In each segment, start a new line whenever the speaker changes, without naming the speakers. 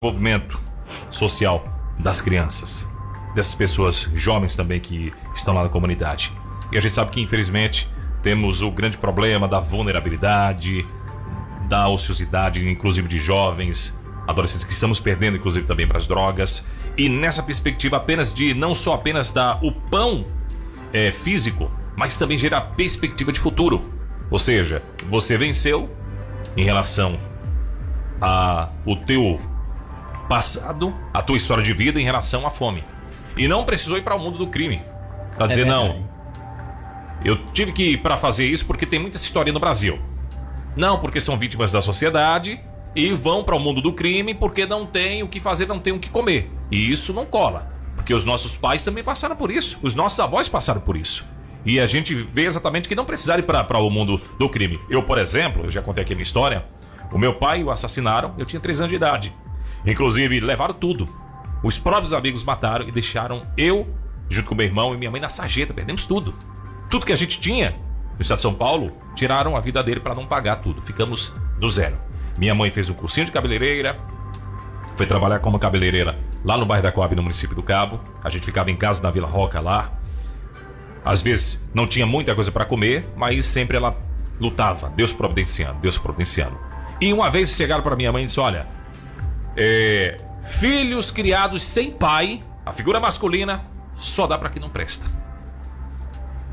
desenvolvimento social das crianças, dessas pessoas jovens também que estão lá na comunidade. E a gente sabe que, infelizmente, temos o grande problema da vulnerabilidade, da ociosidade, inclusive de jovens, adolescentes que estamos perdendo, inclusive também para as drogas. E nessa perspectiva apenas de, não só apenas dar o pão físico, mas também gerar perspectiva de futuro. Ou seja, você venceu em relação ao teu passado, a tua história de vida em relação à fome. E não precisou ir para o mundo do crime para dizer não. Eu tive que ir para fazer isso porque tem muita história no Brasil. Não, porque são vítimas da sociedade e vão para o mundo do crime porque não tem o que fazer, não tem o que comer. E isso não cola, porque os nossos pais também passaram por isso, os nossos avós passaram por isso. E a gente vê exatamente que não precisaram ir para o mundo do crime. Eu, por exemplo, eu já contei aqui a minha história. O meu pai o assassinaram, eu tinha 3 anos de idade. Inclusive, levaram tudo. Os próprios amigos mataram e deixaram eu, junto com meu irmão e minha mãe, na sarjeta. Perdemos tudo. Tudo que a gente tinha no estado de São Paulo, tiraram a vida dele para não pagar tudo. Ficamos do zero. Minha mãe fez um cursinho de cabeleireira, foi trabalhar como cabeleireira lá no bairro da Coab, no município do Cabo. A gente ficava em casa na Vila Roca lá. Às vezes não tinha muita coisa para comer, mas sempre ela lutava. Deus providenciando, Deus providenciando. E uma vez chegaram para minha mãe e disse: olha, filhos criados sem pai, a figura masculina, só dá para quem não presta.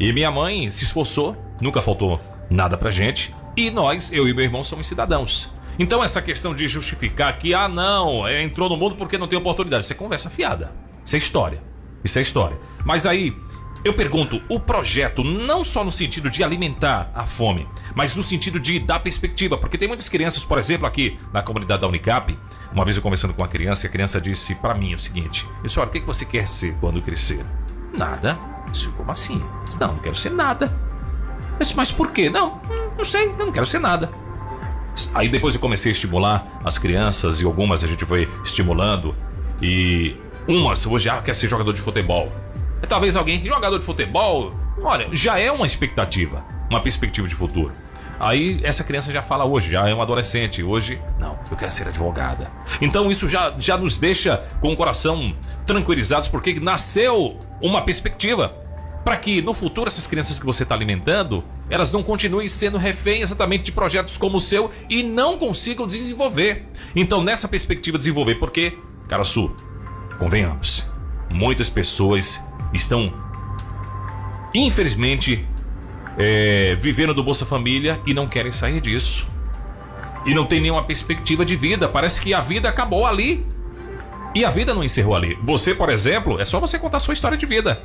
E minha mãe se esforçou, nunca faltou nada pra gente. E nós, eu e meu irmão, somos cidadãos. Então essa questão de justificar que, entrou no mundo porque não tem oportunidade, isso é conversa fiada. Isso é história. Isso é história. Mas aí, eu pergunto, o projeto, não só no sentido de alimentar a fome, mas no sentido de dar perspectiva, porque tem muitas crianças, por exemplo, aqui na comunidade da Unicap. Uma vez eu conversando com uma criança, e a criança disse pra mim o seguinte: olha, o que você quer ser quando crescer? Nada. Isso, como assim? Não quero ser nada. Mas por quê? Não sei, eu não quero ser nada. Aí depois eu comecei a estimular as crianças, e algumas a gente foi estimulando, e umas hoje quer ser jogador de futebol. Talvez alguém que jogador de futebol, olha, já é uma expectativa, uma perspectiva de futuro. Aí essa criança já fala hoje, já é uma adolescente, hoje, não, eu quero ser advogada. Então isso já nos deixa com o coração tranquilizados, porque nasceu uma perspectiva para que no futuro essas crianças que você está alimentando, elas não continuem sendo refém exatamente de projetos como o seu e não consigam desenvolver. Então nessa perspectiva desenvolver, porque, Caraçu, convenhamos, muitas pessoas estão, infelizmente, vivendo do Bolsa Família e não querem sair disso. E não tem nenhuma perspectiva de vida. Parece que a vida acabou ali. E a vida não encerrou ali. Você, por exemplo, é só você contar a sua história de vida.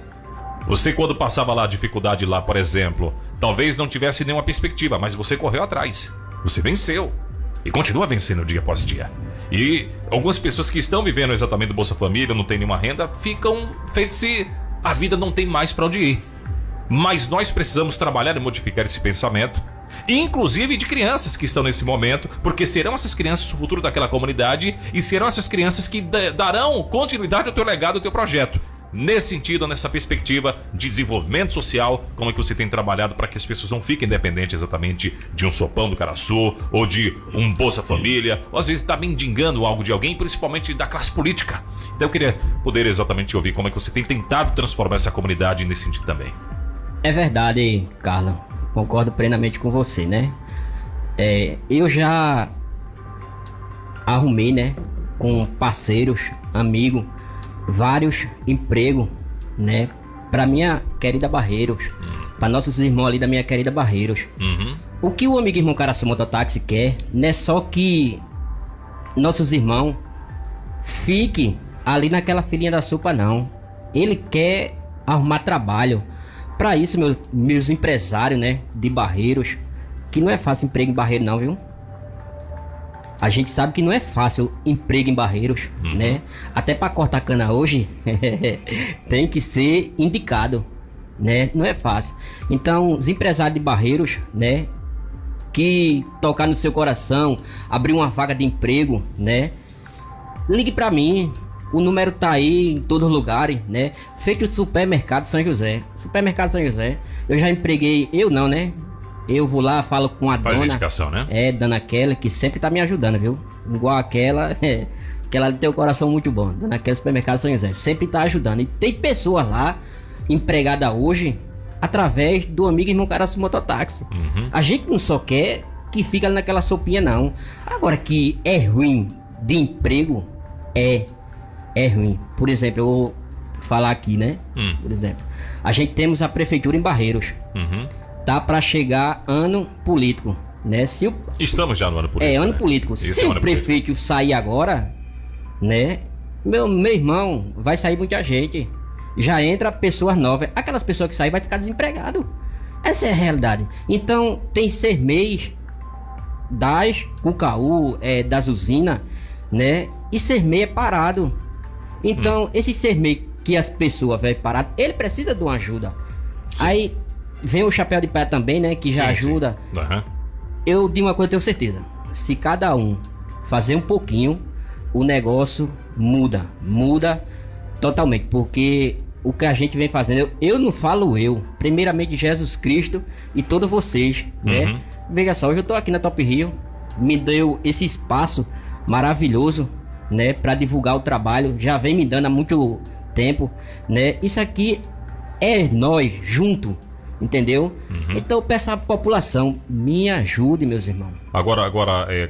Você, quando passava lá a dificuldade lá, por exemplo, talvez não tivesse nenhuma perspectiva, mas você correu atrás. Você venceu. E continua vencendo dia após dia. E algumas pessoas que estão vivendo exatamente do Bolsa Família, não tem nenhuma renda, ficam feitos se a vida não tem mais para onde ir. Mas nós precisamos trabalhar e modificar esse pensamento, inclusive de crianças que estão nesse momento, porque serão essas crianças o futuro daquela comunidade e serão essas crianças que darão continuidade ao teu legado, ao teu projeto. Nesse sentido, nessa perspectiva de desenvolvimento social, como é que você tem trabalhado para que as pessoas não fiquem dependentes exatamente de um sopão do Caraçu ou de um Bolsa Família, ou às vezes está mendigando algo de alguém, principalmente da classe política. Então eu queria poder exatamente ouvir como é que você tem tentado transformar essa comunidade nesse sentido também.
É verdade, Carla, concordo plenamente com você, né? Eu já arrumei, né, com parceiros, amigos, vários empregos, né, para minha querida Barreiros, para nossos irmãos ali da minha querida Barreiros. O que o amigo irmão Caraçu Mototáxi quer não é só que nossos irmãos fiquem ali naquela filinha da sopa, não. Ele quer arrumar trabalho. Para isso, meus empresários, né, de Barreiros, que não é fácil emprego em Barreiros não, viu? A gente sabe que não é fácil emprego em Barreiros, né? Até para cortar cana hoje, tem que ser indicado, né? Não é fácil. Então, os empresários de Barreiros, né, que tocar no seu coração, abrir uma vaga de emprego, né, ligue para mim. O número tá aí em todos os lugares, né? Feito o Supermercado São José. Supermercado São José. Eu já empreguei, eu não, né? Eu vou lá, falo com a
Faz
dona.
indicação, né?
Dona Kelly, que sempre tá me ajudando, viu? Igual aquela que ela tem um coração muito bom, naquele supermercado São José, sempre tá ajudando. E tem pessoas lá, empregada hoje, através do amigo irmão Caraçu Mototáxi. A gente não só quer que fica naquela sopinha, não. Agora que é ruim de emprego, é ruim. Por exemplo, eu vou falar aqui, né? Por exemplo, a gente temos a prefeitura em Barreiros. Tá para chegar ano político, né?
Estamos já no ano político.
Ano político. Se o prefeito sair agora, né? Meu irmão, vai sair muita gente. Já entra pessoas novas. Aquelas pessoas que saem vai ficar desempregado. Essa é a realidade. Então, tem CERMEIs das Cucaú, das usinas, né? E CERMEI é parado. Então, esse CERMEI que as pessoas vão parar, ele precisa de uma ajuda. Sim. Aí vem o Chapéu de Palha também, né? Que já ajuda. Eu de uma coisa tenho certeza. Se cada um fazer um pouquinho, o negócio muda totalmente. Porque o que a gente vem fazendo, eu não falo primeiramente Jesus Cristo e todos vocês, né? Veja só, hoje eu tô aqui na Top Rio, me deu esse espaço maravilhoso, né? Para divulgar o trabalho, já vem me dando há muito tempo, né? Isso aqui é nós junto, entendeu? Então eu peço à população, me ajude, meus irmãos.
Agora,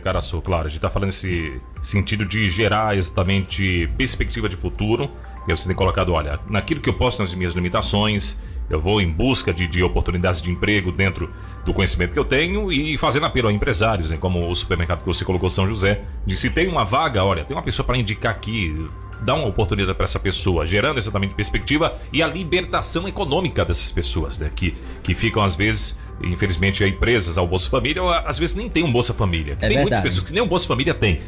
Caraçu, claro, a gente tá falando nesse sentido de gerar exatamente perspectiva de futuro. E você tem colocado, olha, naquilo que eu posso, nas minhas limitações, eu vou em busca de oportunidades de emprego dentro do conhecimento que eu tenho e fazendo apelo a empresários, né, como o supermercado que você colocou, São José, de se tem uma vaga, olha, tem uma pessoa para indicar aqui, dá uma oportunidade para essa pessoa, gerando exatamente perspectiva e a libertação econômica dessas pessoas, né, que ficam às vezes, infelizmente, aí presas ao Bolsa Família, ou às vezes nem tem um Bolsa Família. Tem muitas pessoas que nem um Bolsa Família tem.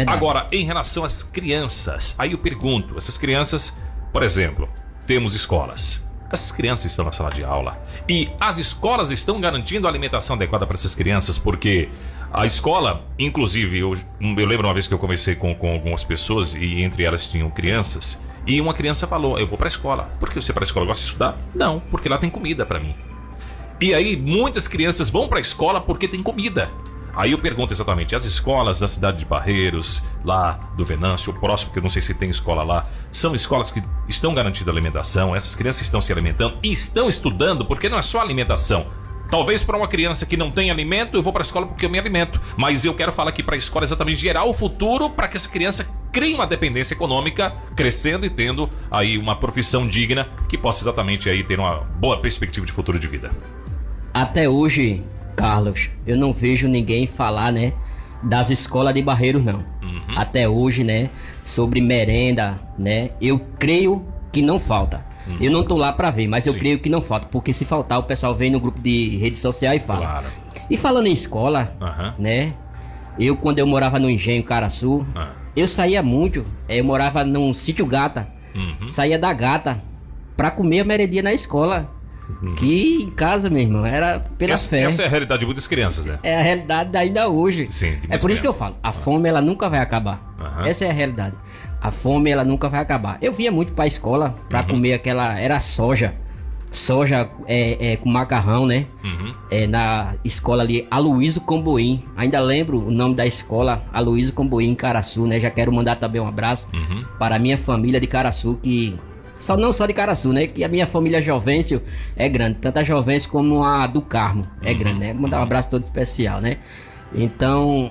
Agora, em relação às crianças, aí eu pergunto, essas crianças, por exemplo, temos escolas. Essas crianças estão na sala de aula e as escolas estão garantindo a alimentação adequada para essas crianças, porque a escola, inclusive, eu lembro uma vez que eu conversei com algumas pessoas e entre elas tinham crianças, e uma criança falou, eu vou para a escola. Por que você vai para a escola? Gosta de estudar? Não, porque lá tem comida para mim. E aí muitas crianças vão para a escola porque tem comida. Aí eu pergunto exatamente, as escolas da cidade de Barreiros, lá do Venâncio, o próximo, que eu não sei se tem escola lá, são escolas que estão garantindo alimentação, essas crianças estão se alimentando e estão estudando, porque não é só alimentação. Talvez para uma criança que não tem alimento, eu vou para a escola porque eu me alimento. Mas eu quero falar aqui para a escola exatamente gerar o futuro para que essa criança crie uma dependência econômica, crescendo e tendo aí uma profissão digna que possa exatamente aí ter uma boa perspectiva de futuro de vida.
Até hoje, Carlos, eu não vejo ninguém falar, né, das escolas de Barreiros, não. Até hoje, né, sobre merenda, né, eu creio que não falta. Eu não tô lá pra ver, mas eu creio que não falta, porque se faltar, o pessoal vem no grupo de rede social e fala.
Claro.
E falando em escola, né, quando eu morava no Engenho Caraçu, eu saía muito, eu morava num sítio Gata, saía da Gata pra comer a merendinha na escola. Que em casa, meu irmão, era pela fé.
Essa é a realidade de muitas crianças, né?
É a realidade ainda hoje.
Sim,
é por isso que eu falo, a fome ela nunca vai acabar. Essa é a realidade. A fome ela nunca vai acabar. Eu vinha muito pra escola pra comer aquela, era soja com macarrão, né? Na escola ali, Aloysio Comboim. Ainda lembro o nome da escola, Aloysio Comboim, em Caraçu, né? Já quero mandar também um abraço para a minha família de Caraçu, que não só de Caraçu, né? Que a minha família Jovencio é grande, tanto a Jovencio como a do Carmo é grande, né? Mandar um abraço todo especial, né? Então,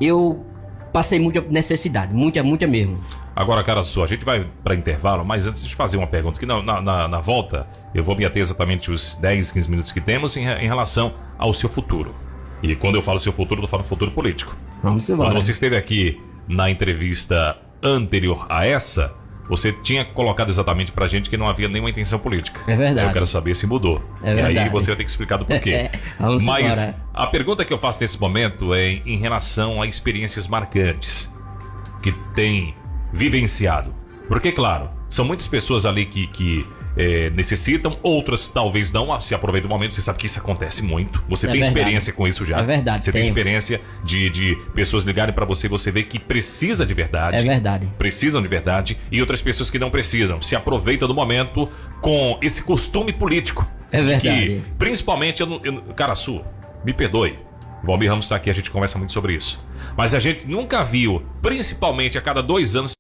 eu passei muita necessidade, muita mesmo.
Agora, Caraçu, a gente vai para intervalo, mas antes de fazer uma pergunta, que na volta eu vou me ater exatamente os 10, 15 minutos que temos em relação ao seu futuro. E quando eu falo seu futuro, eu falo futuro político.
Vamos embora.
Quando você esteve aqui na entrevista anterior a essa, você tinha colocado exatamente pra gente que não havia nenhuma intenção política.
É verdade.
Eu quero saber se mudou.
É verdade.
E aí você vai ter que explicar do porquê. Mas a pergunta que eu faço nesse momento é em relação a experiências marcantes que tem vivenciado. Porque, claro, são muitas pessoas ali que necessitam, outras talvez não se aproveitam do momento. Você sabe que isso acontece muito. Você tem experiência com isso já.
É verdade.
Você tem experiência de pessoas ligarem pra você vê que precisa de verdade.
É verdade.
Precisam de verdade. E outras pessoas que não precisam. Se aproveitam do momento com esse costume político.
É verdade.
Que, principalmente, Caraçu, me perdoe. O Valmir Ramos está aqui, a gente conversa muito sobre isso. Mas a gente nunca viu, principalmente a cada 2 anos,